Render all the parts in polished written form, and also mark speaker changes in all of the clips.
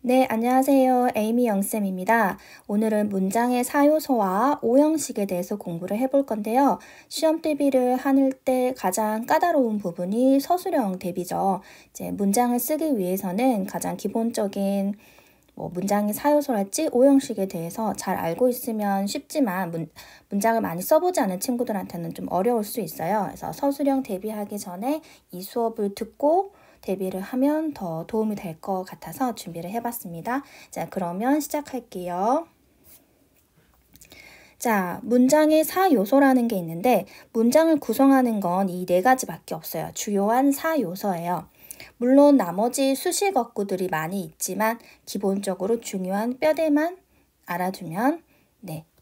Speaker 1: 네, 안녕하세요. 에이미 영쌤입니다. 오늘은 문장의 사요소와 오형식에 대해서 공부를 해볼 건데요. 시험 대비를 할 때 가장 까다로운 부분이 서술형 대비죠. 이제 문장을 쓰기 위해서는 가장 기본적인 문장의 사요소랄지 오형식에 대해서 잘 알고 있으면 쉽지만 문장을 많이 써보지 않은 친구들한테는 좀 어려울 수 있어요. 그래서 서술형 대비하기 전에 이 수업을 듣고 대비를 하면 더 도움이 될 것 같아서 준비를 해봤습니다. 자, 그러면 시작할게요. 자, 문장의 사요소라는 게 있는데 문장을 구성하는 건 이 네 가지밖에 없어요. 주요한 사요소예요. 물론 나머지 수식어구들이 많이 있지만 기본적으로 중요한 뼈대만 알아두면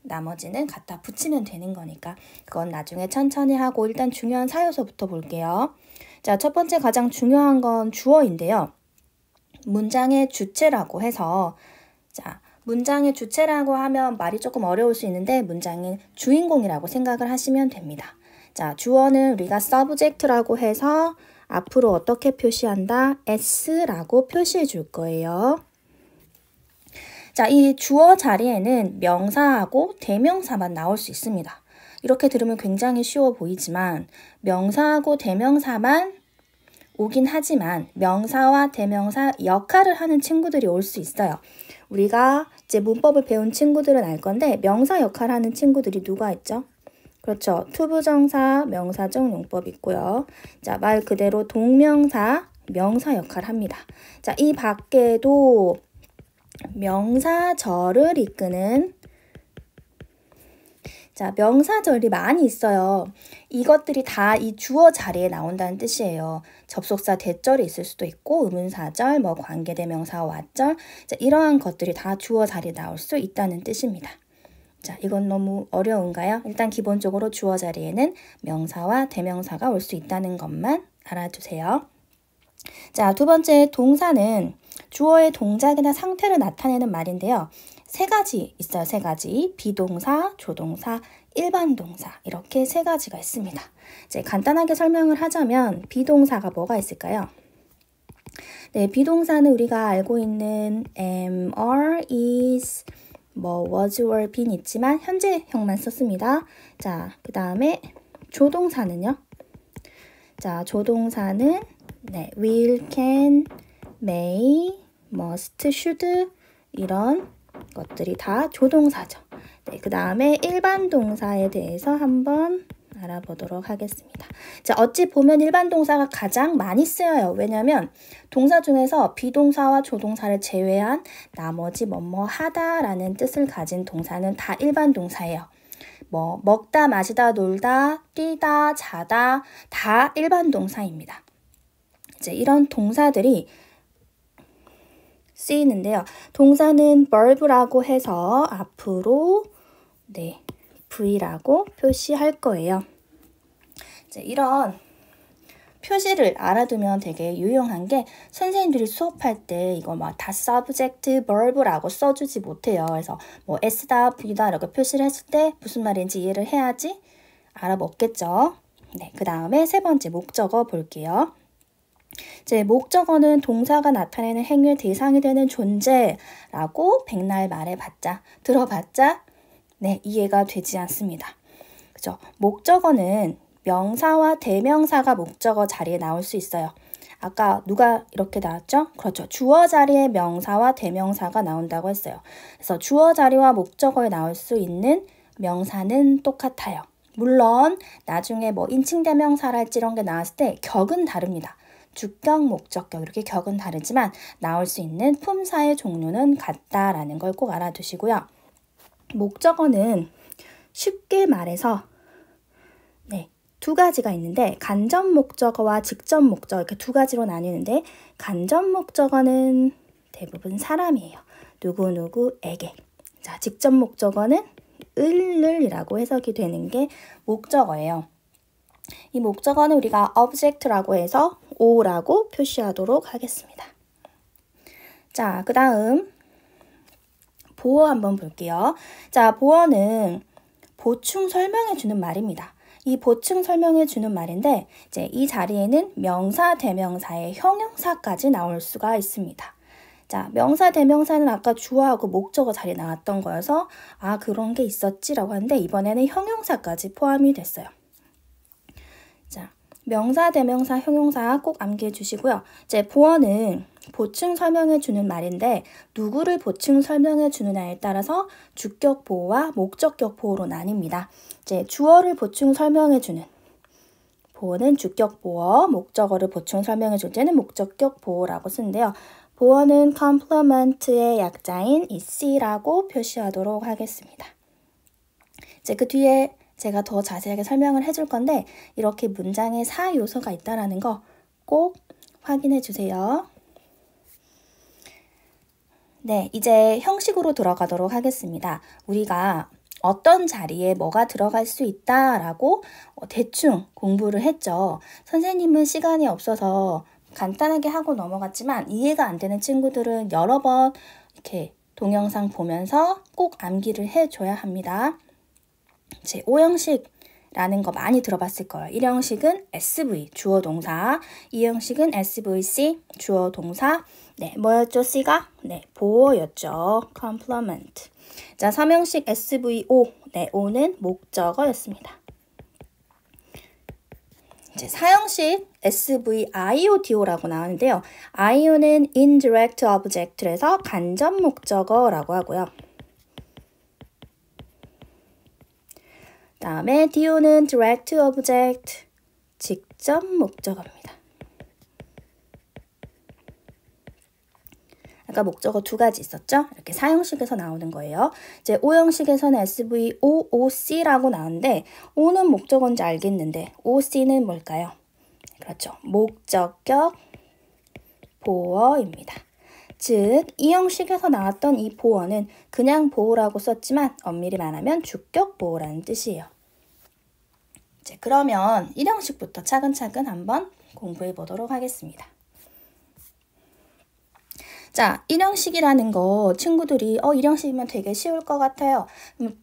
Speaker 1: 나머지는 갖다 붙이면 되는 거니까 그건 나중에 천천히 하고 일단 중요한 사요소부터 볼게요. 자, 첫 번째 가장 중요한 건 주어인데요. 문장의 주체라고 해서 문장의 주체라고 하면 말이 조금 어려울 수 있는데 문장의 주인공이라고 생각을 하시면 됩니다. 자, 주어는 우리가 subject라고 해서 앞으로 어떻게 표시한다? s라고 표시해 줄 거예요. 자, 이 주어 자리에는 명사하고 대명사만 나올 수 있습니다. 이렇게 들으면 굉장히 쉬워 보이지만 명사하고 대명사만 오긴 하지만 명사와 대명사 역할을 하는 친구들이 올 수 있어요. 우리가 이제 문법을 배운 친구들은 알 건데 명사 역할을 하는 친구들이 누가 있죠? 그렇죠. 투부정사, 명사적 용법 있고요. 자, 말 그대로 동명사, 명사 역할을 합니다. 자, 이 밖에도 명사절을 이끄는 명사절이 많이 있어요. 이것들이 다 이 주어 자리에 나온다는 뜻이에요. 접속사 대절이 있을 수도 있고 의문사절, 관계대명사 와절 이러한 것들이 다 주어 자리에 나올 수 있다는 뜻입니다. 자, 이건 너무 어려운가요? 일단 기본적으로 주어 자리에는 명사와 대명사가 올 수 있다는 것만 알아두세요. 자, 두 번째 동사는 주어의 동작이나 상태를 나타내는 말인데요. 세 가지 있어요. 세 가지. 비동사, 조동사, 일반 동사 이렇게 세 가지가 있습니다. 이제 간단하게 설명을 하자면 비동사가 뭐가 있을까요? 네, 비동사는 우리가 알고 있는 am, are, is, was, were, been 있지만 현재형만 썼습니다. 자, 그 다음에 조동사는요. 자, 조동사는 will, can, may, must, should 이런 것들이 다 조동사죠. 네, 그 다음에 일반 동사에 대해서 한번 알아보도록 하겠습니다. 자, 어찌 보면 일반 동사가 가장 많이 쓰여요. 왜냐하면 동사 중에서 비동사와 조동사를 제외한 나머지 뭐뭐 하다라는 뜻을 가진 동사는 다 일반 동사예요. 먹다, 마시다, 놀다, 뛰다, 자다 다 일반 동사입니다. 이제 이런 동사들이 쓰이는데요. 동사는 verb라고 해서 앞으로 V라고 표시할 거예요. 이제 이런 표시를 알아두면 되게 유용한 게 선생님들이 수업할 때 이거 다 subject, verb라고 써주지 못해요. 그래서 S다, V다 이렇게 표시를 했을 때 무슨 말인지 이해를 해야지 알아먹겠죠. 네, 그 다음에 세 번째 목적어 볼게요. 이제 목적어는 동사가 나타내는 행위의 대상이 되는 존재라고 백날 말해봤자, 들어봤자 이해가 되지 않습니다. 그죠? 목적어는 명사와 대명사가 목적어 자리에 나올 수 있어요. 아까 누가 이렇게 나왔죠? 그렇죠. 주어 자리에 명사와 대명사가 나온다고 했어요. 그래서 주어 자리와 목적어에 나올 수 있는 명사는 똑같아요. 물론 나중에 인칭대명사랄지 이런 게 나왔을 때 격은 다릅니다. 주격, 목적격 이렇게 격은 다르지만 나올 수 있는 품사의 종류는 같다라는 걸 꼭 알아두시고요. 목적어는 쉽게 말해서 두 가지가 있는데 간접 목적어와 직접 목적어 이렇게 두 가지로 나뉘는데 간접 목적어는 대부분 사람이에요. 누구누구에게. 자, 직접 목적어는 을이라고 해석이 되는 게 목적어예요. 이 목적어는 우리가 object라고 해서 O라고 표시하도록 하겠습니다. 자, 그 다음 보어 한번 볼게요. 자, 보어는 보충 설명해 주는 말입니다. 이 보충 설명해 주는 말인데 이제 이 자리에는 명사, 대명사의 형용사까지 나올 수가 있습니다. 자, 명사, 대명사는 아까 주어하고 목적어 자리에 나왔던 거여서 아, 그런 게 있었지라고 하는데 이번에는 형용사까지 포함이 됐어요. 자, 명사, 대명사, 형용사 꼭 암기해 주시고요. 이제 보어는 보충 설명해 주는 말인데 누구를 보충 설명해 주느냐에 따라서 주격 보어와 목적격 보어로 나뉩니다. 이제 주어를 보충 설명해 주는 보어는 주격 보어, 목적어를 보충 설명해 줄 때는 목적격 보어라고 쓰는데요. 보어는 complement의 약자인 is라고 표시하도록 하겠습니다. 이제 그 뒤에 제가 더 자세하게 설명을 해줄 건데 이렇게 문장에 4요소가 있다는 거 꼭 확인해 주세요. 네, 이제 형식으로 들어가도록 하겠습니다. 우리가 어떤 자리에 뭐가 들어갈 수 있다라고 대충 공부를 했죠. 선생님은 시간이 없어서 간단하게 하고 넘어갔지만 이해가 안 되는 친구들은 여러 번 이렇게 동영상 보면서 꼭 암기를 해줘야 합니다. 제 5형식이라는 거 많이 들어봤을 거예요. 1형식은 SV, 주어 동사. 2형식은 SVC, 주어 동사. 네, 뭐였죠? C가? 네, 보어였죠. complement. 자, 3형식 SVO. 네, O는 목적어였습니다. 이제 4형식 SVIODO라고 나오는데요. IO는 indirect object에서 간접 목적어라고 하고요. 다음에 DO는 direct object, 직접 목적어입니다. 아까 목적어 두 가지 있었죠? 이렇게 4형식에서 나오는 거예요. 이제 5형식에서는 SVOOC라고 나오는데 O는 목적어인지 알겠는데 OC는 뭘까요? 그렇죠. 목적격 보어입니다. 즉, 이 형식에서 나왔던 이 보어는 그냥 보어라고 썼지만 엄밀히 말하면 주격 보어라는 뜻이에요. 이제 그러면 1형식부터 차근차근 한번 공부해 보도록 하겠습니다. 자, 1형식이라는 거 친구들이 1형식이면 되게 쉬울 것 같아요.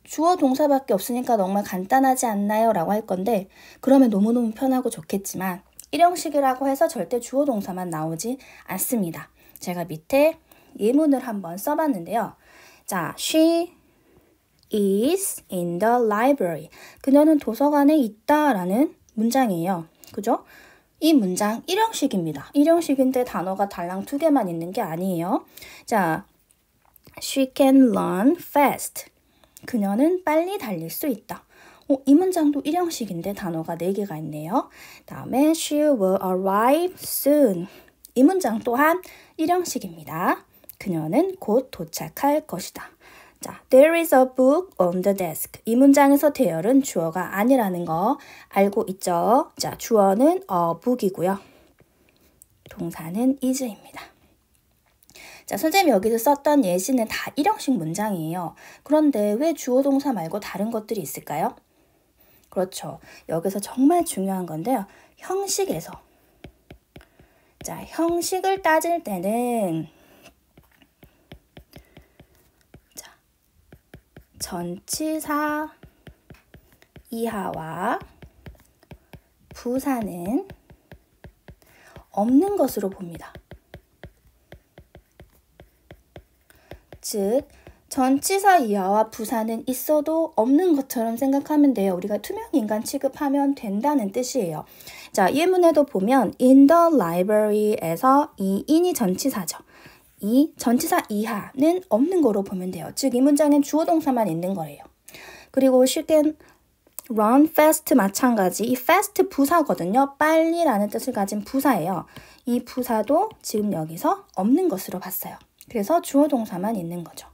Speaker 1: 주어 동사밖에 없으니까 정말 간단하지 않나요? 라고 할 건데 그러면 너무너무 편하고 좋겠지만 1형식이라고 해서 절대 주어 동사만 나오지 않습니다. 제가 밑에 예문을 한번 써봤는데요. 자, she is in the library. 그녀는 도서관에 있다라는 문장이에요. 그죠? 이 문장 1형식입니다. 1형식인데 단어가 달랑 2개만 있는 게 아니에요. 자, she can run fast. 그녀는 빨리 달릴 수 있다. 이 문장도 1형식인데 단어가 4개가 있네요. 다음에 she will arrive soon. 이 문장 또한 1형식입니다. 그녀는 곧 도착할 것이다. 자, there is a book on the desk. 이 문장에서 there은 주어가 아니라는 거 알고 있죠? 자, 주어는 a book이고요. 동사는 is입니다. 자, 선생님이 여기서 썼던 예시는 다 1형식 문장이에요. 그런데 왜 주어 동사 말고 다른 것들이 있을까요? 그렇죠. 여기서 정말 중요한 건데요. 형식에서. 자, 형식을 따질 때는 전치사 이하와 부사는 없는 것으로 봅니다. 즉, 전치사 이하와 부사는 있어도 없는 것처럼 생각하면 돼요. 우리가 투명인간 취급하면 된다는 뜻이에요. 자, 예문에도 보면 in the library에서 이 in이 전치사죠. 이 전치사 이하는 없는 거로 보면 돼요. 즉, 이 문장엔 주어 동사만 있는 거예요. 그리고 she can run fast 마찬가지. 이 fast 부사거든요. 빨리라는 뜻을 가진 부사예요. 이 부사도 지금 여기서 없는 것으로 봤어요. 그래서 주어 동사만 있는 거죠.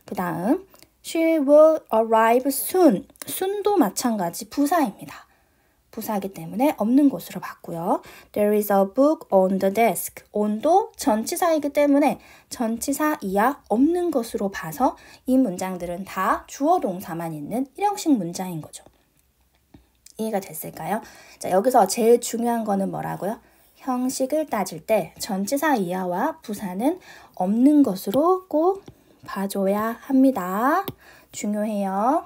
Speaker 1: 그 다음 she will arrive soon. soon도 마찬가지 부사입니다. 부사이기 때문에 없는 것으로 봤고요. There is a book on the desk. on도 전치사이기 때문에 전치사 이하 없는 것으로 봐서 이 문장들은 다 주어 동사만 있는 1형식 문장인 거죠. 이해가 됐을까요? 자, 여기서 제일 중요한 거는 뭐라고요? 형식을 따질 때 전치사 이하와 부사는 없는 것으로 꼭 봐줘야 합니다. 중요해요.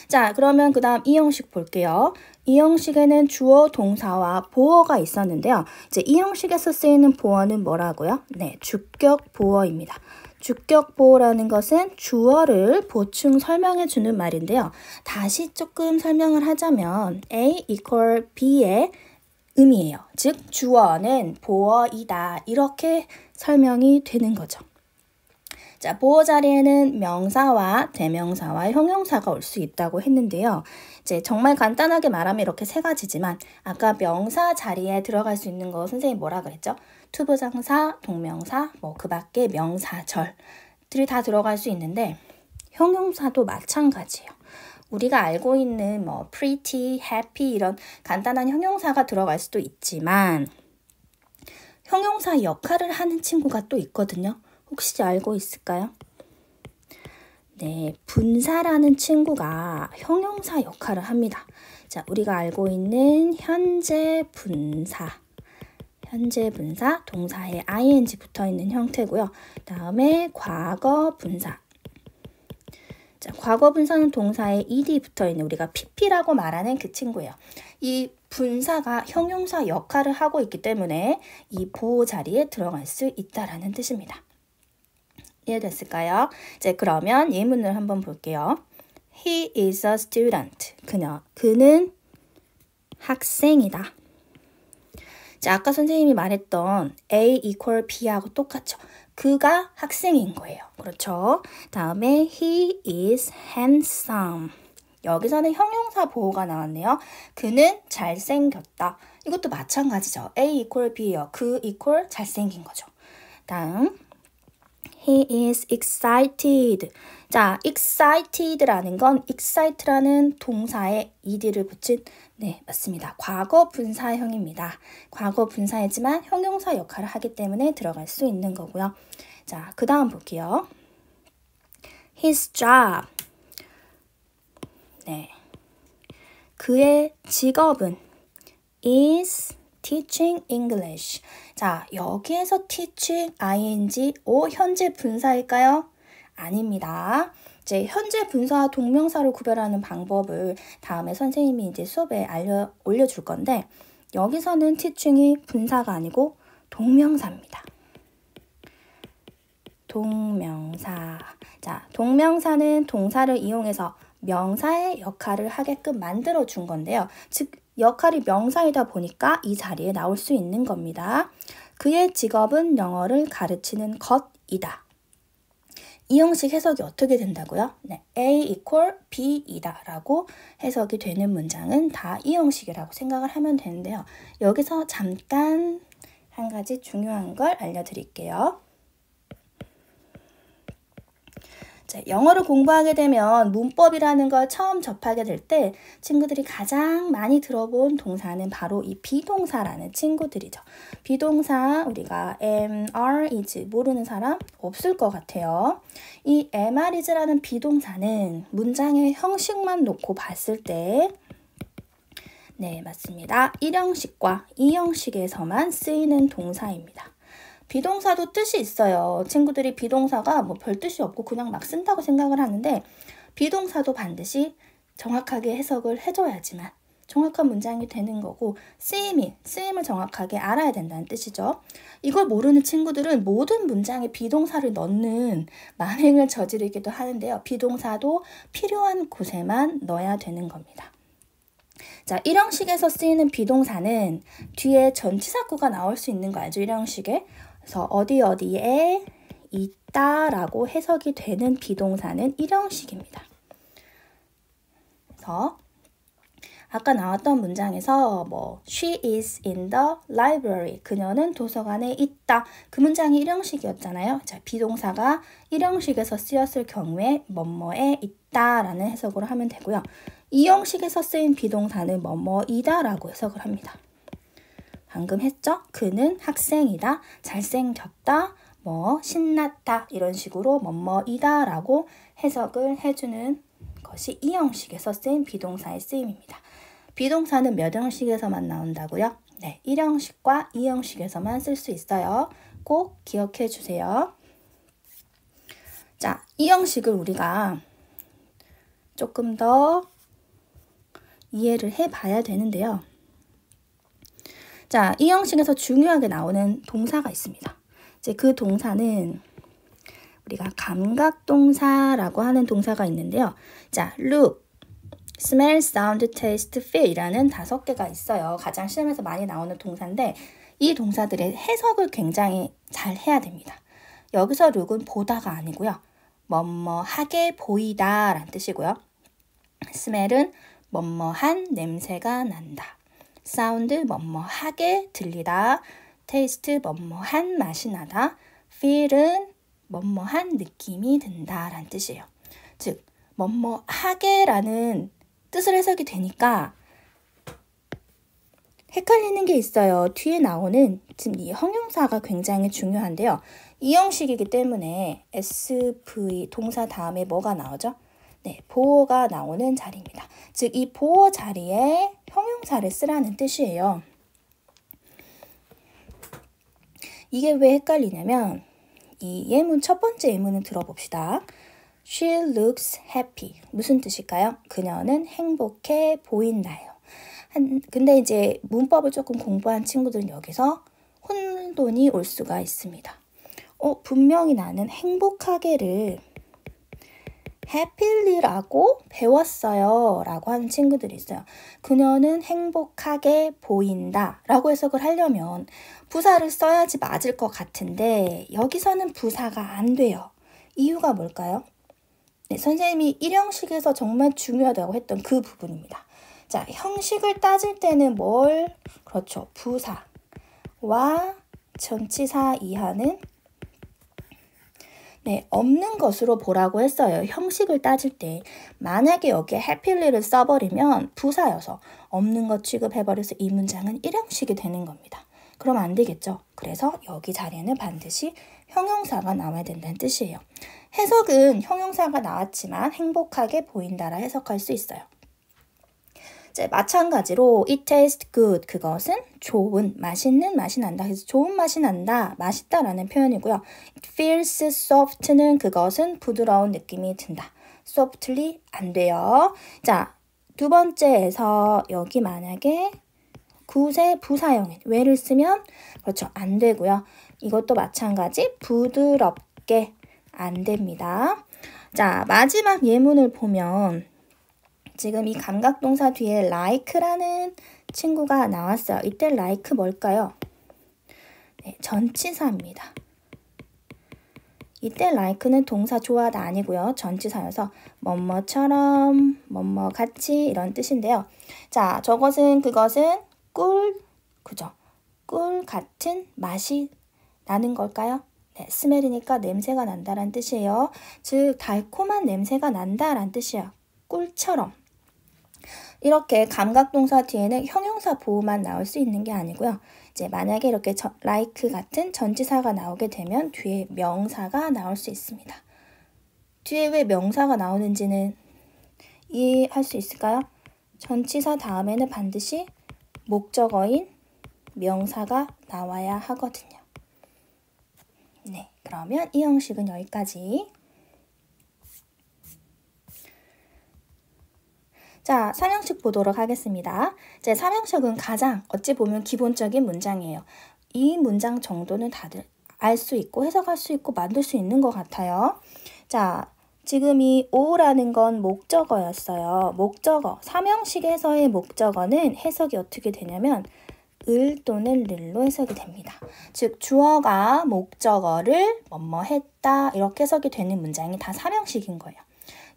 Speaker 1: 자, 그러면 그 다음 이 형식 볼게요. 이 형식에는 주어, 동사와 보어가 있었는데요. 이제 이 형식에서 쓰이는 보어는 뭐라고요? 네, 주격 보어입니다. 주격 보어라는 것은 주어를 보충 설명해 주는 말인데요. 다시 조금 설명을 하자면 A equal B의 의미예요. 즉, 주어는 보어이다. 이렇게 설명이 되는 거죠. 자, 보어 자리에는 명사와 대명사와 형용사가 올 수 있다고 했는데요. 이제 정말 간단하게 말하면 이렇게 세 가지지만 아까 명사 자리에 들어갈 수 있는 거 선생님 뭐라 그랬죠? 투부정사, 동명사, 뭐 그 밖에 명사절들이 다 들어갈 수 있는데 형용사도 마찬가지예요. 우리가 알고 있는 뭐 pretty, happy 이런 간단한 형용사가 들어갈 수도 있지만 형용사 역할을 하는 친구가 또 있거든요. 혹시 알고 있을까요? 네, 분사라는 친구가 형용사 역할을 합니다. 자, 우리가 알고 있는 현재 분사, 동사에 ing 붙어있는 형태고요. 다음에 과거 분사. 자, 과거 분사는 동사에 ed 붙어있는 우리가 pp라고 말하는 그 친구예요. 이 분사가 형용사 역할을 하고 있기 때문에 이 보호 자리에 들어갈 수 있다라는 뜻입니다. 이해됐을까요? 이제 그러면 예문을 한번 볼게요. He is a student. 그는 학생이다. 자, 아까 선생님이 말했던 A equal B하고 똑같죠. 그가 학생인 거예요. 그렇죠? 다음에 he is handsome. 여기서는 형용사 보호가 나왔네요. 그는 잘생겼다. 이것도 마찬가지죠. A equal B예요. 그 equal 잘생긴 거죠. 다음 He is excited. 자, excited라는 건 excite라는 동사에 ed를 붙인 네, 맞습니다. 과거 분사형입니다. 과거 분사이지만 형용사 역할을 하기 때문에 들어갈 수 있는 거고요. 자, 그 다음 볼게요. His job. 네. 그의 직업은 is teaching English. 자, 여기에서 teaching, ing, 현재 분사일까요? 아닙니다. 이제 현재 분사와 동명사를 구별하는 방법을 다음에 선생님이 이제 수업에 올려줄 건데 여기서는 teaching이 분사가 아니고 동명사입니다. 동명사. 자, 동명사는 동사를 이용해서 명사의 역할을 하게끔 만들어 준 건데요. 즉, 역할이 명사이다 보니까 이 자리에 나올 수 있는 겁니다. 그의 직업은 영어를 가르치는 것이다. 이 형식 해석이 어떻게 된다고요? 네, A equal B이다 라고 해석이 되는 문장은 다 이 형식이라고 생각을 하면 되는데요. 여기서 잠깐 한 가지 중요한 걸 알려드릴게요. 자, 영어를 공부하게 되면 문법이라는 걸 처음 접하게 될 때 친구들이 가장 많이 들어본 동사는 바로 이 비동사라는 친구들이죠. 비동사 우리가 am, are, is 모르는 사람 없을 것 같아요. 이 am, are, is라는 비동사는 문장의 형식만 놓고 봤을 때 네, 맞습니다. 1형식과 2형식에서만 쓰이는 동사입니다. 비동사도 뜻이 있어요. 친구들이 비동사가 뭐 별 뜻이 없고 그냥 막 쓴다고 생각을 하는데 비동사도 반드시 정확하게 해석을 해줘야지만 정확한 문장이 되는 거고 쓰임을 정확하게 알아야 된다는 뜻이죠. 이걸 모르는 친구들은 모든 문장에 비동사를 넣는 만행을 저지르기도 하는데요. 비동사도 필요한 곳에만 넣어야 되는 겁니다. 자, 1형식에서 쓰이는 비동사는 뒤에 전치사구가 나올 수 있는 거 알죠? 1형식에. 그래서 어디에 있다라고 해석이 되는 비동사는 1형식입니다. 그래서 아까 나왔던 문장에서 뭐 She is in the library. 그녀는 도서관에 있다. 그 문장이 1형식이었잖아요. 자, 비동사가 1형식에서 쓰였을 경우에 뭐뭐에 있다라는 해석으로 하면 되고요. 2형식에서 쓰인 비동사는 뭐뭐이다라고 해석을 합니다. 방금 했죠? 그는 학생이다, 잘생겼다, 뭐 신났다 이런 식으로 뭐뭐이다 라고 해석을 해주는 것이 2형식에서 쓰인 비동사의 쓰임입니다. 비동사는 몇 형식에서만 나온다고요? 네, 1형식과 2형식에서만 쓸 수 있어요. 꼭 기억해 주세요. 자, 2형식을 우리가 조금 더 이해를 해봐야 되는데요. 자, 이 형식에서 중요하게 나오는 동사가 있습니다. 이제 그 동사는 우리가 감각동사라고 하는 동사가 있는데요. 자, look, smell, sound, taste, feel 이라는 5개가 있어요. 가장 시험에서 많이 나오는 동사인데 이 동사들의 해석을 굉장히 잘 해야 됩니다. 여기서 look은 보다가 아니고요. 뭐뭐하게 보이다 라는 뜻이고요. smell은 뭐뭐한 냄새가 난다. sound 뭐뭐하게 들리다. taste 뭐뭐한 맛이 나다. feel은 뭐뭐한 느낌이 든다 라는 뜻이에요. 즉 뭐뭐하게 라는 뜻을 해석이 되니까 헷갈리는 게 있어요. 뒤에 나오는 지금 이 형용사가 굉장히 중요한데요. 이 형식이기 때문에 SV 동사 다음에 뭐가 나오죠? 네, 보어가 나오는 자리입니다. 즉 이 보어 자리에 형용사를 쓰라는 뜻이에요. 이게 왜 헷갈리냐면 이 예문 첫 번째 예문을 들어봅시다. She looks happy. 무슨 뜻일까요? 그녀는 행복해 보인다요. 근데 이제 문법을 조금 공부한 친구들은 여기서 혼돈이 올 수가 있습니다. 분명히 나는 행복하게를 happy라고 배웠어요 라고 하는 친구들이 있어요. 그녀는 행복하게 보인다 라고 해석을 하려면 부사를 써야지 맞을 것 같은데 여기서는 부사가 안 돼요. 이유가 뭘까요? 네, 선생님이 1형식에서 정말 중요하다고 했던 그 부분입니다. 자, 형식을 따질 때는 그렇죠. 부사와 전치사 이하는 없는 것으로 보라고 했어요. 형식을 따질 때 만약에 여기에 happy를 써버리면 부사여서 없는 것 취급해버려서 이 문장은 1형식이 되는 겁니다. 그럼 안 되겠죠. 그래서 여기 자리에는 반드시 형용사가 나와야 된다는 뜻이에요. 해석은 형용사가 나왔지만 행복하게 보인다라 해석할 수 있어요. 이제 마찬가지로 it tastes good 그것은 좋은 맛있는 맛이 난다. 그래서 좋은 맛이 난다, 맛있다라는 표현이고요. it feels soft는 그것은 부드러운 느낌이 든다. softly 안 돼요. 자, 두 번째에서 여기 만약에 굿의 부사형인 where를 쓰면 그렇죠. 안 되고요. 이것도 마찬가지 부드럽게 안 됩니다. 자, 마지막 예문을 보면 지금 이 감각동사 뒤에 like라는 친구가 나왔어요. 이때 like 뭘까요? 네, 전치사입니다. 이때 like는 동사 좋아하다 아니고요. 전치사여서 뭐뭐처럼, 뭐뭐 같이 이런 뜻인데요. 자, 그것은 그죠? 꿀 같은 맛이 나는 걸까요? 네, 스멜이니까 냄새가 난다란 뜻이에요. 즉 달콤한 냄새가 난다란 뜻이에요. 꿀처럼. 이렇게 감각동사 뒤에는 형용사 보호만 나올 수 있는 게 아니고요. 이제 만약에 이렇게 like 같은 전치사가 나오게 되면 뒤에 명사가 나올 수 있습니다. 뒤에 왜 명사가 나오는지는 이해할 수 있을까요? 전치사 다음에는 반드시 목적어인 명사가 나와야 하거든요. 네, 그러면 이 형식은 여기까지. 자, 3형식 보도록 하겠습니다. 이제 3형식은 가장 어찌 보면 기본적인 문장이에요. 이 문장 정도는 다들 알 수 있고 해석할 수 있고 만들 수 있는 것 같아요. 자, 지금 이 오라는 건 목적어였어요. 목적어, 3형식에서의 목적어는 해석이 어떻게 되냐면 을 또는 를로 해석이 됩니다. 즉 주어가 목적어를 뭐뭐 했다 이렇게 해석이 되는 문장이 다 3형식인 거예요.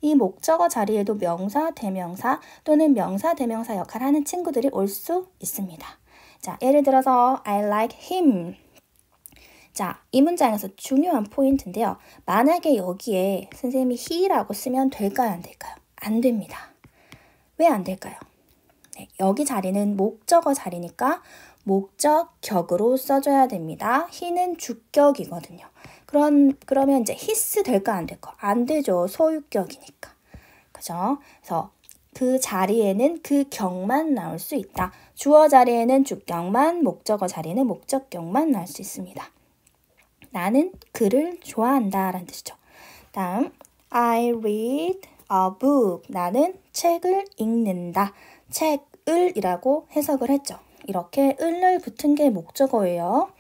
Speaker 1: 이 목적어 자리에도 명사, 대명사 또는 명사, 대명사 역할을 하는 친구들이 올 수 있습니다. 자, 예를 들어서 I like him. 자, 이 문장에서 중요한 포인트인데요. 만약에 여기에 선생님이 he라고 쓰면 될까요? 안 될까요? 안 됩니다. 왜 안 될까요? 네, 여기 자리는 목적어 자리니까 목적격으로 써줘야 됩니다. he는 주격이거든요. 그러면 이제 his 될까 안 될까? 안 되죠. 소유격이니까. 그죠? 그래서 그 자리에는 그 격만 나올 수 있다. 주어 자리에는 주격만, 목적어 자리에는 목적격만 나올 수 있습니다. 나는 그를 좋아한다 라는 뜻이죠. 다음 I read a book. 나는 책을 읽는다. 책을 이라고 해석을 했죠. 이렇게 을을 붙은 게 목적어예요.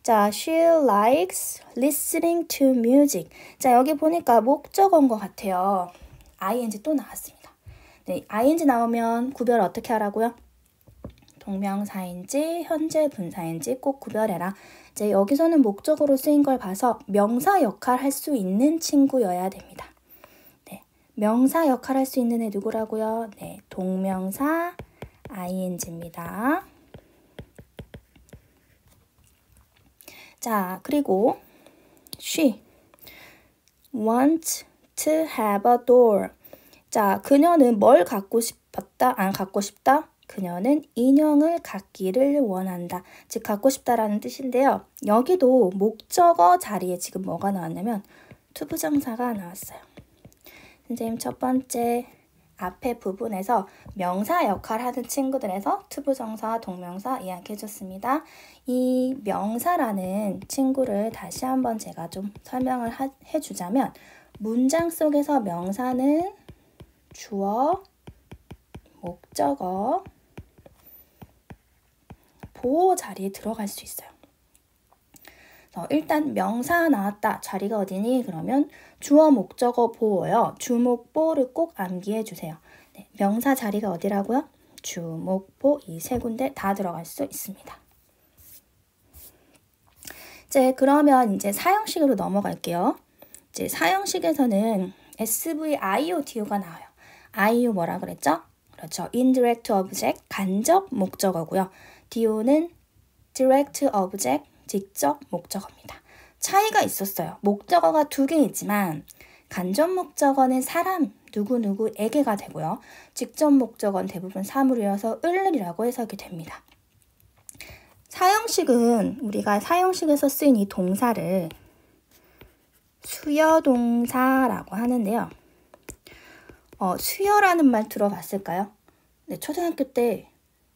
Speaker 1: 자, she likes listening to music. 자, 여기 보니까 목적어인 것 같아요. ing 또 나왔습니다. 네, ing 나오면 구별 어떻게 하라고요? 동명사인지 현재 분사인지 꼭 구별해라. 이제 여기서는 목적어로 쓰인 걸 봐서 명사 역할 할 수 있는 친구여야 됩니다. 네, 명사 역할 할 수 있는 애 누구라고요? 네, 동명사 ing입니다. 자, 그리고 she wants to have a doll. 자, 그녀는 뭘 갖고 싶었다? 안 갖고 싶다? 그녀는 인형을 갖기를 원한다. 즉 갖고 싶다라는 뜻인데요. 여기도 목적어 자리에 지금 뭐가 나왔냐면 투부정사가 나왔어요. 선생님 첫 번째 앞에 부분에서 명사 역할하는 친구들에서 투부정사, 동명사 이야기해 줬습니다. 이 명사라는 친구를 다시 한번 제가 좀 설명을 해주자면 문장 속에서 명사는 주어, 목적어, 보호 자리에 들어갈 수 있어요. 일단 명사 나왔다. 자리가 어디니? 그러면 주어, 목적어, 보호요. 주목, 보를 꼭 암기해 주세요. 네, 명사 자리가 어디라고요? 주목, 보 이 세 군데 다 들어갈 수 있습니다. 이제 그러면 이제 사형식으로 넘어갈게요. 이제 사형식에서는 SV, IO, DO가 나와요. IO 뭐라 그랬죠? 그렇죠. indirect object, 간접 목적어고요. DO는 direct object, 직접 목적어입니다. 차이가 있었어요. 목적어가 두 개이지만 간접 목적어는 사람 누구누구에게가 되고요. 직접 목적어는 대부분 사물이어서 을이라고 해석이 됩니다. 사형식은 우리가 사형식에서 쓰인 이 동사를 수여동사라고 하는데요. 수여라는 말 들어봤을까요? 네, 초등학교 때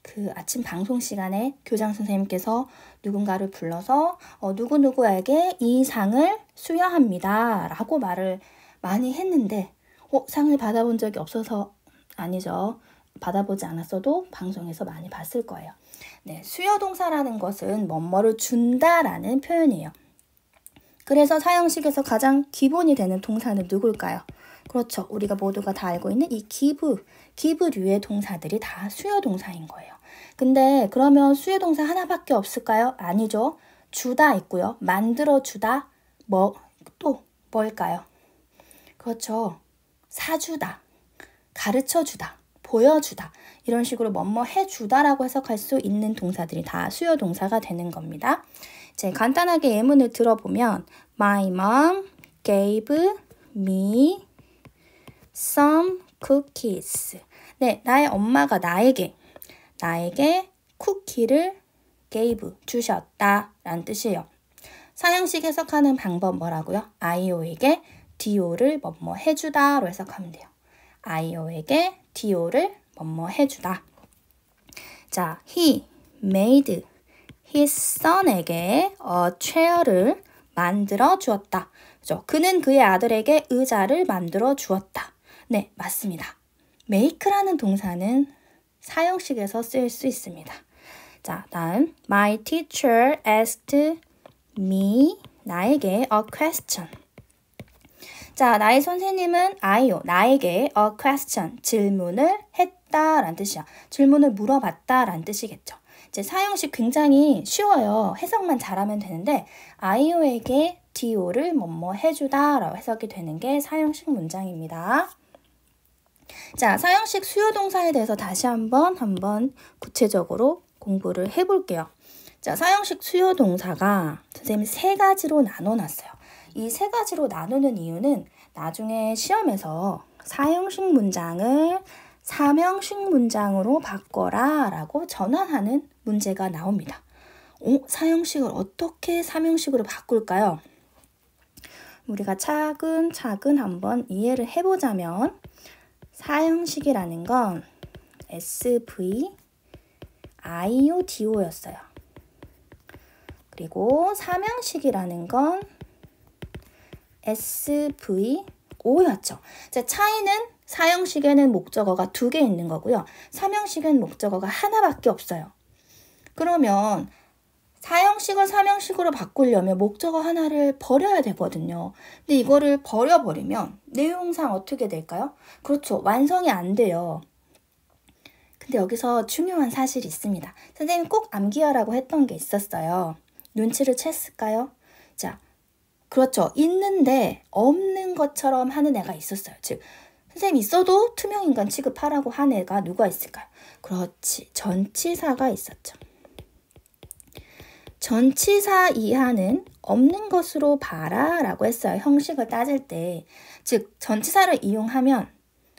Speaker 1: 그 아침 방송 시간에 교장 선생님께서 누군가를 불러서 누구누구에게 이 상을 수여합니다 라고 말을 많이 했는데 상을 받아본 적이 없어서 아니죠. 받아보지 않았어도 방송에서 많이 봤을 거예요. 네, 수여동사라는 것은 뭐뭐를 준다라는 표현이에요. 그래서 사형식에서 가장 기본이 되는 동사는 누굴까요? 그렇죠. 우리가 모두가 다 알고 있는 이 기브류의 동사들이 다 수여동사인 거예요. 근데 그러면 수여동사 하나밖에 없을까요? 아니죠. 주다 있고요. 만들어주다, 또 뭘까요? 그렇죠. 사주다, 가르쳐주다, 보여주다 이런 식으로 뭐뭐 해주다라고 해석할 수 있는 동사들이 다 수여동사가 되는 겁니다. 이제 간단하게 예문을 들어보면 My mom gave me some cookies. 네, 나의 엄마가 나에게 쿠키를 gave, 주셨다 라는 뜻이에요. 사형식 해석하는 방법 뭐라고요? IO에게 DO를 뭐뭐 해주다 로 해석하면 돼요. IO에게 DO를 뭐뭐 해주다. 자, he made his son에게 a chair를 만들어 주었다. 그죠? 그는 그의 아들에게 의자를 만들어 주었다. 네, 맞습니다. make라는 동사는 사형식에서 쓰일 수 있습니다. 자, 다음 My teacher asked me, 나에게 a question. 자, 나의 선생님은 나에게 a question, 질문을 했다라는 뜻이야. 질문을 물어봤다라는 뜻이겠죠. 이제 사형식 굉장히 쉬워요. 해석만 잘하면 되는데 IO에게 DO를 뭐뭐 해주다 라고 해석이 되는 게 사형식 문장입니다. 자, 사형식 수요동사에 대해서 다시 한번 구체적으로 공부를 해볼게요. 자, 사형식 수요동사가 선생님이 세 가지로 나눠놨어요. 이 세 가지로 나누는 이유는 나중에 시험에서 사형식 문장을 사명식 문장으로 바꿔라 라고 전환하는 문제가 나옵니다. 사형식을 어떻게 사명식으로 바꿀까요? 우리가 차근차근 한번 이해를 해보자면 사형식이라는 건 SV, IO, DO였어요. 그리고 사명식이라는 건 SV, O였죠. 자, 차이는 사형식에는 목적어가 2개 있는 거고요. 삼형식에는 목적어가 하나밖에 없어요. 그러면 사형식을 삼형식으로 바꾸려면 목적어 하나를 버려야 되거든요. 근데 이거를 버려버리면 내용상 어떻게 될까요? 그렇죠. 완성이 안 돼요. 근데 여기서 중요한 사실이 있습니다. 선생님이 꼭 암기하라고 했던 게 있었어요. 눈치를 챘을까요? 자, 그렇죠. 있는데 없는 것처럼 하는 애가 있었어요. 즉, 선생님 있어도 투명인간 취급하라고 한 애가 누가 있을까요? 그렇지. 전치사가 있었죠. 전치사 이하는 없는 것으로 봐라 라고 했어요. 형식을 따질 때. 즉, 전치사를 이용하면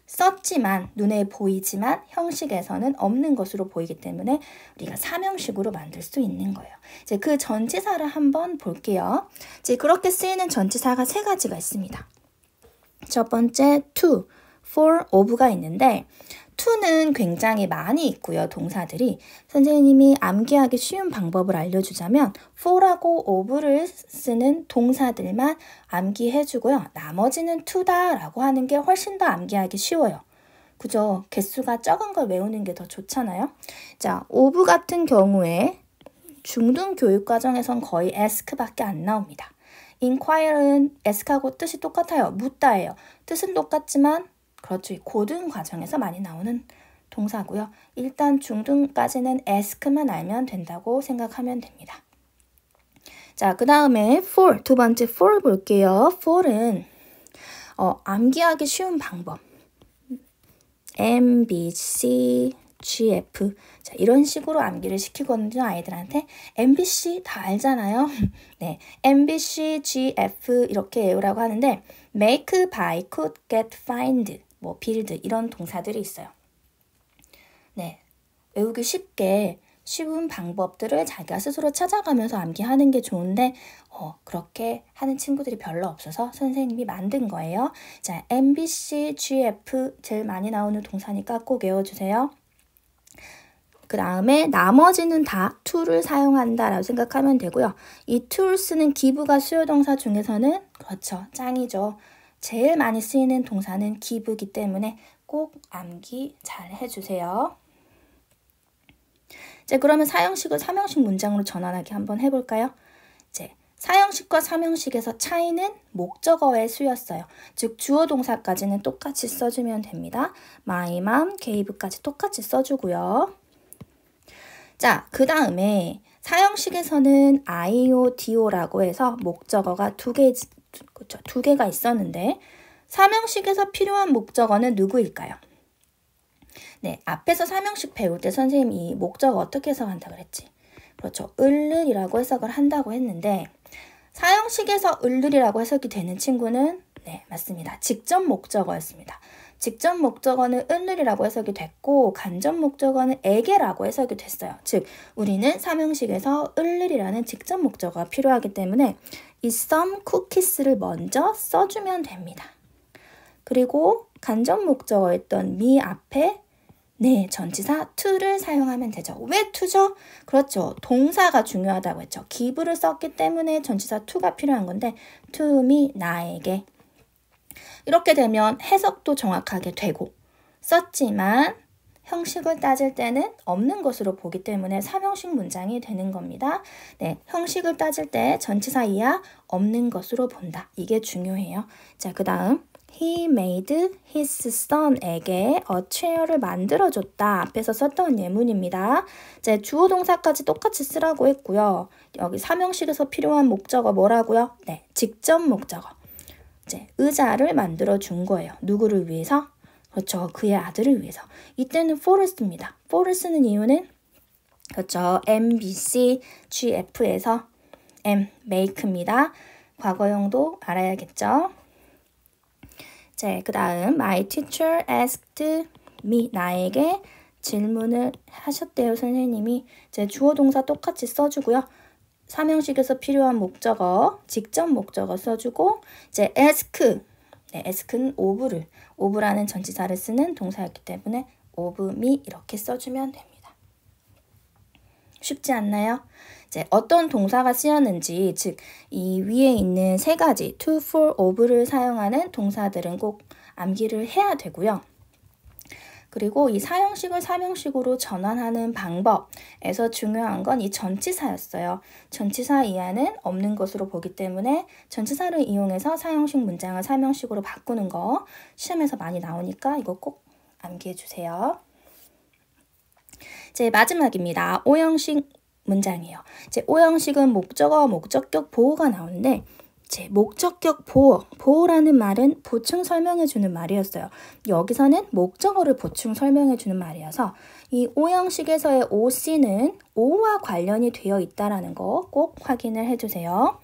Speaker 1: 썼지만 눈에 보이지만 형식에서는 없는 것으로 보이기 때문에 우리가 삼형식으로 만들 수 있는 거예요. 이제 그 전치사를 한번 볼게요. 이제 그렇게 쓰이는 전치사가 3가지가 있습니다. 첫 번째 to, for, of가 있는데 to는 굉장히 많이 있고요. 동사들이. 선생님이 암기하기 쉬운 방법을 알려주자면 for하고 of를 쓰는 동사들만 암기해주고요. 나머지는 to다 라고 하는 게 훨씬 더 암기하기 쉬워요. 그죠? 개수가 적은 걸 외우는 게 더 좋잖아요. 자, of 같은 경우에 중등 교육 과정에선 거의 ask밖에 안 나옵니다. inquire는 ask하고 뜻이 똑같아요. 묻다예요. 뜻은 똑같지만 그렇죠. 고등 과정에서 많이 나오는 동사고요. 일단 중등까지는 ask만 알면 된다고 생각하면 됩니다. 자, 그 다음에 for, 두 번째 for 볼게요. for는 암기하기 쉬운 방법. M, B, C, G, F. 자, 이런 식으로 암기를 시키거든요. 아이들한테. MBC 다 알잖아요. 네, MBC, G, F 이렇게 외우라고 하는데 make, buy, could, get, find, 뭐 build 이런 동사들이 있어요. 네, 외우기 쉽게 쉬운 방법들을 자기가 스스로 찾아가면서 암기하는 게 좋은데 그렇게 하는 친구들이 별로 없어서 선생님이 만든 거예요. 자, MBC, GF 제일 많이 나오는 동사니까 꼭 외워주세요. 그 다음에 나머지는 다 to를 사용한다라고 생각하면 되고요. 이 to 쓰는 give가 수요 동사 중에서는 그렇죠. 짱이죠. 제일 많이 쓰이는 동사는 give이기 때문에 꼭 암기 잘 해주세요. 이제 그러면 사형식을 삼형식 문장으로 전환하기 한번 해볼까요? 이제 사형식과 삼형식에서 차이는 목적어의 수였어요. 즉 주어 동사까지는 똑같이 써주면 됩니다. My mom gave까지 똑같이 써주고요. 자, 그 다음에 사형식에서는 IO, DO라고 해서 목적어가 두 개가 있었는데 삼형식에서 필요한 목적어는 누구일까요? 네, 앞에서 삼형식 배울 때 선생님이 목적어 어떻게 해석한다 그랬지? 그렇죠. 을을이라고 해석을 한다고 했는데 사형식에서 을을이라고 해석이 되는 친구는 네, 맞습니다. 직접 목적어였습니다. 직접 목적어는 을을이라고 해석이 됐고 간접 목적어는 에게라고 해석이 됐어요. 즉 우리는 삼형식에서 을을이라는 직접 목적어가 필요하기 때문에 이 some cookies를 먼저 써주면 됩니다. 그리고 간접 목적어였던 me 앞에 네, 전치사 to를 사용하면 되죠. 왜 to죠? 그렇죠. 동사가 중요하다고 했죠. give를 썼기 때문에 전치사 to가 필요한 건데 to me, 나에게. 이렇게 되면 해석도 정확하게 되고 썼지만 형식을 따질 때는 없는 것으로 보기 때문에 삼형식 문장이 되는 겁니다. 네, 형식을 따질 때 전치사 이하 없는 것으로 본다. 이게 중요해요. 자, 그 다음 He made his son에게 a chair를 만들어줬다. 앞에서 썼던 예문입니다. 이제 주어 동사까지 똑같이 쓰라고 했고요. 여기 삼형식에서 필요한 목적어 뭐라고요? 네, 직접 목적어. 이제 의자를 만들어준 거예요. 누구를 위해서? 그렇죠. 그의 아들을 위해서. 이때는 for를 씁니다. for를 쓰는 이유는 그렇죠. MBC, GF에서 M, make입니다. 과거형도 알아야겠죠. 자, 그 다음 My teacher asked me, 나에게 질문을 하셨대요. 선생님이. 이제 주어 동사 똑같이 써주고요. 삼형식에서 필요한 목적어, 직접 목적어 써주고 이제 ask, 네, ask는 of라는 전치사를 쓰는 동사였기 때문에 of me 이렇게 써주면 됩니다. 쉽지 않나요? 이제 어떤 동사가 쓰였는지, 즉 이 위에 있는 세 가지 to, for, of를 사용하는 동사들은 꼭 암기를 해야 되고요. 그리고 이 사형식을 사명식으로 전환하는 방법에서 중요한 건 이 전치사였어요. 전치사 이하는 없는 것으로 보기 때문에 전치사를 이용해서 사형식 문장을 사명식으로 바꾸는 거 시험에서 많이 나오니까 이거 꼭 암기해 주세요. 이제 마지막입니다. 오형식 문장이에요. 이제 오형식은 목적어, 목적격, 보호가 나오는데 제 목적격 보호라는 말은 보충 설명해주는 말이었어요. 여기서는 목적어를 보충 설명해주는 말이어서 이 오형식에서의 OC는 O와 관련이 되어 있다는 거 꼭 확인을 해주세요.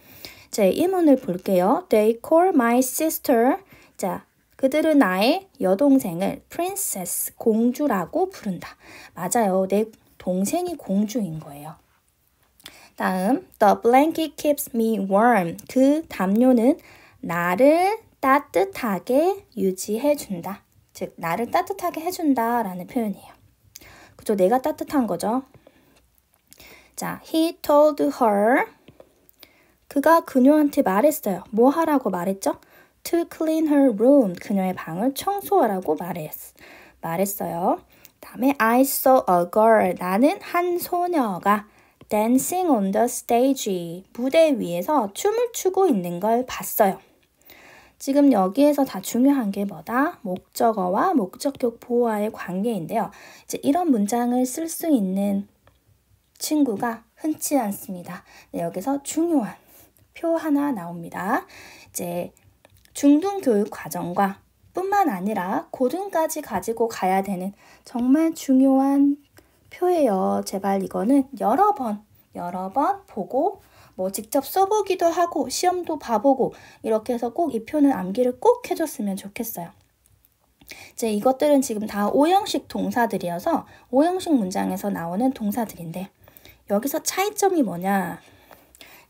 Speaker 1: 자, 이 문을 볼게요. They call my sister. 자, 그들은 나의 여동생을 princess, 공주라고 부른다. 맞아요. 내 동생이 공주인 거예요. 다음, the blanket keeps me warm. 그 담요는 나를 따뜻하게 유지해준다. 즉, 나를 따뜻하게 해준다 라는 표현이에요. 그죠? 내가 따뜻한 거죠. 자, he told her. 그가 그녀한테 말했어요. 뭐 하라고 말했죠? To clean her room. 그녀의 방을 청소하라고 말했어요. 다음에 I saw a girl. 나는 한 소녀가 dancing on the stage. 무대 위에서 춤을 추고 있는 걸 봤어요. 지금 여기에서 다 중요한 게 뭐다? 목적어와 목적격 보호와의 관계인데요. 이제 이런 문장을 쓸 수 있는 친구가 흔치 않습니다. 네, 여기서 중요한 표 하나 나옵니다. 이제 중등교육 과정과 뿐만 아니라 고등까지 가지고 가야 되는 정말 중요한 표예요. 제발 이거는 여러 번 보고 뭐 직접 써보기도 하고 시험도 봐보고 이렇게 해서 꼭 이 표는 암기를 꼭 해줬으면 좋겠어요. 이제 이것들은 지금 다 오형식 동사들이어서 오형식 문장에서 나오는 동사들인데 여기서 차이점이 뭐냐?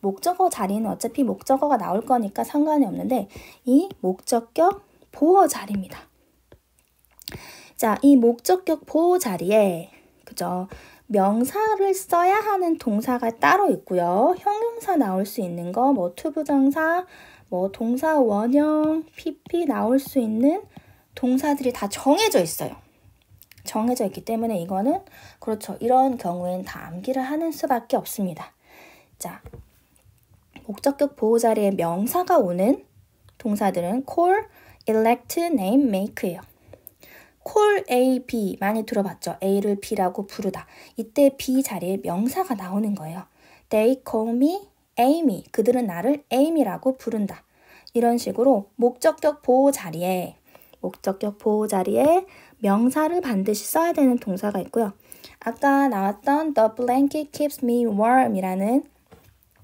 Speaker 1: 목적어 자리는 어차피 목적어가 나올 거니까 상관이 없는데 이 목적격 보호 자리입니다. 자, 이 목적격 보호 자리에 그죠? 명사를 써야 하는 동사가 따로 있고요. 형용사 나올 수 있는 거, 뭐 투부정사, 뭐 동사 원형, PP 나올 수 있는 동사들이 다 정해져 있어요. 정해져 있기 때문에 이거는 그렇죠. 이런 경우엔 다 암기를 하는 수밖에 없습니다. 자, 목적격 보호 자리에 명사가 오는 동사들은 call, elect, name, make예요. call A, B 많이 들어봤죠? A를 B라고 부르다. 이때 B 자리에 명사가 나오는 거예요. They call me Amy. 그들은 나를 Amy라고 부른다. 이런 식으로 목적격 보호 자리에 명사를 반드시 써야 되는 동사가 있고요. 아까 나왔던 the blanket keeps me warm 이라는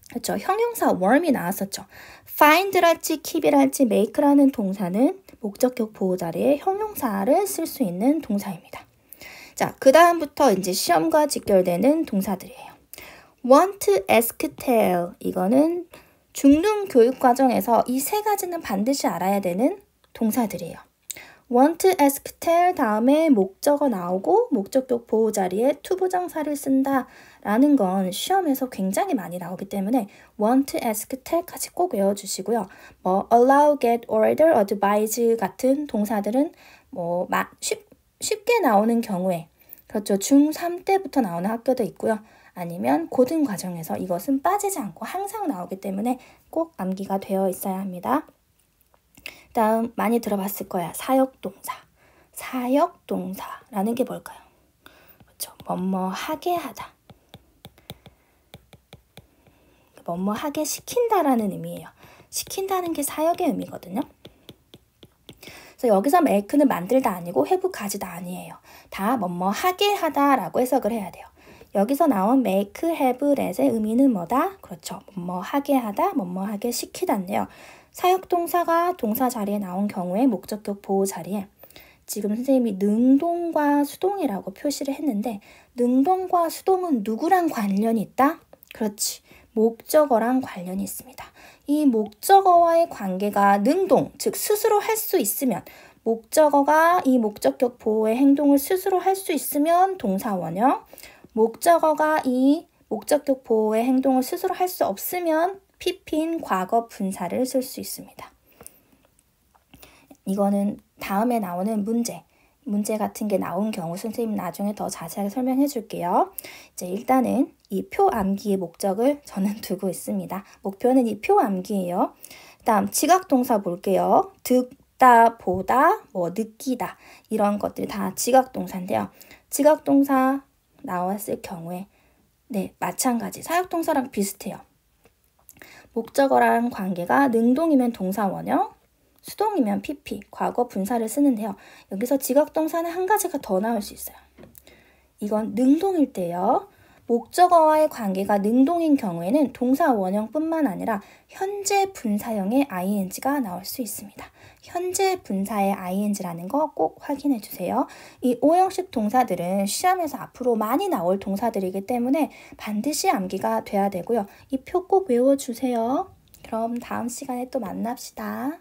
Speaker 1: 그렇죠. 형용사 warm이 나왔었죠. find랄지 keep이랄지 make라는 동사는 목적격 보호 자리에 형용사를 쓸 수 있는 동사입니다. 자, 그 다음부터 이제 시험과 직결되는 동사들이에요. want, ask, tell 이거는 중등 교육 과정에서 이 세 가지는 반드시 알아야 되는 동사들이에요. want, ask, tell 다음에 목적어 나오고 목적격 보호 자리에 투부정사를 쓴다 라는 건 시험에서 굉장히 많이 나오기 때문에 want, ask, tell까지 꼭 외워주시고요. 뭐 allow, get, order, advise 같은 동사들은 뭐 쉽게 나오는 경우에 그렇죠. 중3 때부터 나오는 학교도 있고요. 아니면 고등 과정에서 이것은 빠지지 않고 항상 나오기 때문에 꼭 암기가 되어 있어야 합니다. 다음 많이 들어봤을 거야. 사역동사. 사역동사라는 게 뭘까요? 그렇죠. 뭐뭐 하게 하다. 뭐뭐 하게 시킨다라는 의미예요. 시킨다는 게 사역의 의미거든요. 그래서 여기서 make는 만들다 아니고 have 가지다 아니에요. 다 뭐뭐 하게 하다라고 해석을 해야 돼요. 여기서 나온 make, have, let의 의미는 뭐다? 그렇죠. 뭐뭐 하게 하다, 뭐뭐 하게 시키다인데요. 사역동사가 동사 자리에 나온 경우에 목적격 보호 자리에 지금 선생님이 능동과 수동이라고 표시를 했는데 능동과 수동은 누구랑 관련이 있다? 그렇지. 목적어랑 관련이 있습니다. 이 목적어와의 관계가 능동, 즉 스스로 할 수 있으면 목적어가 이 목적격 보호의 행동을 스스로 할 수 있으면 동사 원형, 목적어가 이 목적격보의 행동을 스스로 할 수 없으면 PP인 과거 분사를 쓸 수 있습니다. 이거는 다음에 나오는 문제 같은 게 나온 경우 선생님 나중에 더 자세하게 설명해 줄게요. 이제 일단은 이 표 암기의 목적을 저는 두고 있습니다. 목표는 이 표 암기예요. 다음 지각동사 볼게요. 듣다, 보다, 느끼다 이런 것들이 다 지각동사인데요. 지각동사 나왔을 경우에 마찬가지 사역동사랑 비슷해요. 목적어랑 관계가 능동이면 동사 원형, 수동이면 PP, 과거 분사를 쓰는데요. 여기서 지각동사는 한 가지가 더 나올 수 있어요. 이건 능동일 때요. 목적어와의 관계가 능동인 경우에는 동사 원형뿐만 아니라 현재 분사형의 ing가 나올 수 있습니다. 현재 분사의 ing라는 거 꼭 확인해 주세요. 이 5형식 동사들은 시험에서 앞으로 많이 나올 동사들이기 때문에 반드시 암기가 돼야 되고요. 이 표 꼭 외워주세요. 그럼 다음 시간에 또 만납시다.